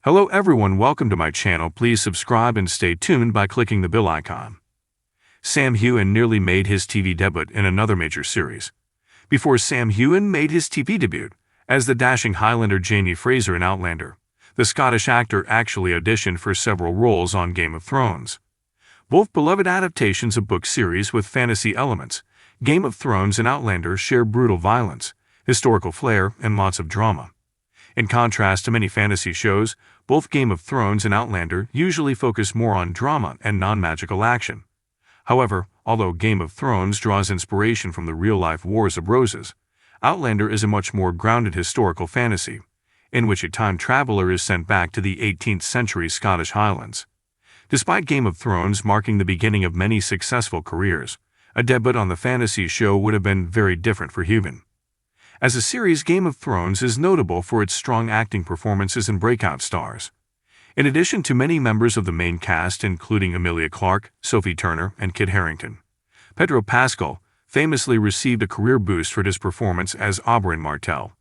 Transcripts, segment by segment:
Hello everyone, welcome to my channel. Please subscribe and stay tuned by clicking the bell icon. Sam Heughan nearly made his TV debut in another major series. Before Sam Heughan made his TV debut as the dashing Highlander Jamie Fraser in Outlander, the Scottish actor actually auditioned for several roles on Game of Thrones. Both beloved adaptations of book series with fantasy elements, Game of Thrones and Outlander share brutal violence, historical flair, and lots of drama. In contrast to many fantasy shows, both Game of Thrones and Outlander usually focus more on drama and non-magical action. However, although Game of Thrones draws inspiration from the real-life Wars of Roses, Outlander is a much more grounded historical fantasy, in which a time traveler is sent back to the 18th century Scottish Highlands. Despite Game of Thrones marking the beginning of many successful careers, a debut on the fantasy show would have been very different for Heughan. As a series, Game of Thrones is notable for its strong acting performances and breakout stars. In addition to many members of the main cast including Emilia Clarke, Sophie Turner, and Kit Harington, Pedro Pascal famously received a career boost for his performance as Oberyn Martell,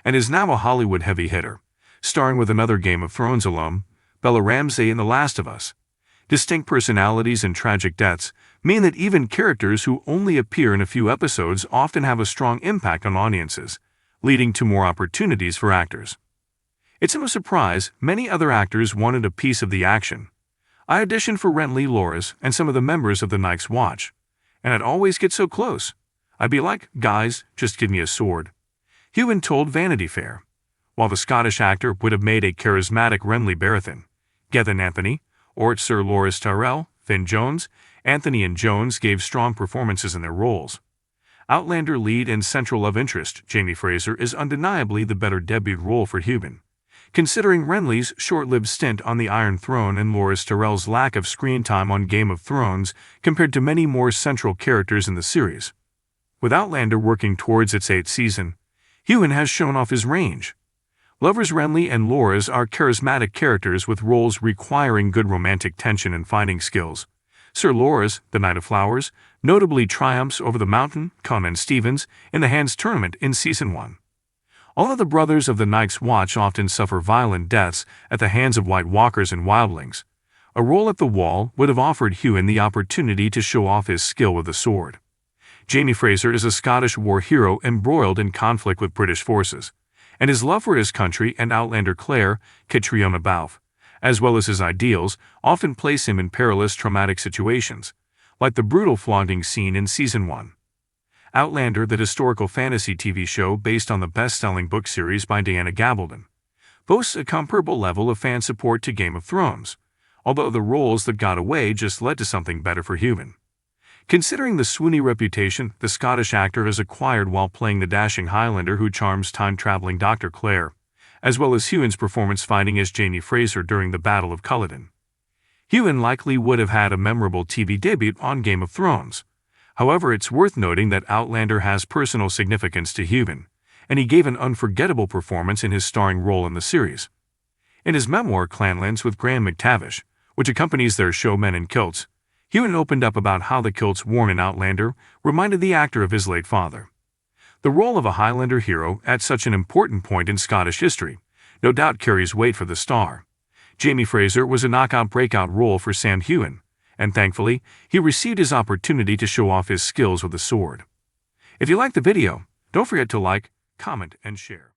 and is now a Hollywood heavy hitter, starring with another Game of Thrones alum, Bella Ramsey in The Last of Us. Distinct personalities and tragic deaths mean that even characters who only appear in a few episodes often have a strong impact on audiences, leading to more opportunities for actors. It's no surprise many other actors wanted a piece of the action. I auditioned for Renly, Loras, and some of the members of the Night's Watch, and I'd always get so close. I'd be like, guys, just give me a sword. Heughan told Vanity Fair. While the Scottish actor would have made a charismatic Renly Baratheon, Gethin Anthony, or Sir Loras Tyrell, Finn Jones, Anthony and Jones gave strong performances in their roles. Outlander lead and central love interest Jamie Fraser is undeniably the better debut role for Heughan, considering Renly's short-lived stint on the Iron Throne and Loras Tyrell's lack of screen time on Game of Thrones compared to many more central characters in the series. With Outlander working towards its 8th season, Heughan has shown off his range. Lovers Renly and Loras are charismatic characters with roles requiring good romantic tension and fighting skills. Sir Loras, the Knight of Flowers, notably triumphs over the Mountain, Conan Stevens, in the Hands Tournament in Season 1. All of the brothers of the Night's Watch often suffer violent deaths at the hands of White Walkers and Wildlings. A role at the Wall would have offered Heughan the opportunity to show off his skill with the sword. Jamie Fraser is a Scottish war hero embroiled in conflict with British forces, and his love for his country and Outlander Claire, Catriona Balfe, as well as his ideals, often place him in perilous traumatic situations, like the brutal flogging scene in Season 1. Outlander, the historical fantasy TV show based on the best-selling book series by Diana Gabaldon, boasts a comparable level of fan support to Game of Thrones, although the roles that got away just led to something better for Heughan. Considering the swoony reputation the Scottish actor has acquired while playing the dashing Highlander who charms time-traveling Dr. Claire, as well as Heughan's performance fighting as Jamie Fraser during the Battle of Culloden, Heughan likely would have had a memorable TV debut on Game of Thrones. However, it's worth noting that Outlander has personal significance to Heughan, and he gave an unforgettable performance in his starring role in the series. In his memoir Clanlands with Graham McTavish, which accompanies their show Men in Kilts, Heughan opened up about how the kilts worn in Outlander reminded the actor of his late father. The role of a Highlander hero at such an important point in Scottish history no doubt carries weight for the star. Jamie Fraser was a knockout breakout role for Sam Heughan, and thankfully, he received his opportunity to show off his skills with the sword. If you liked the video, don't forget to like, comment, and share.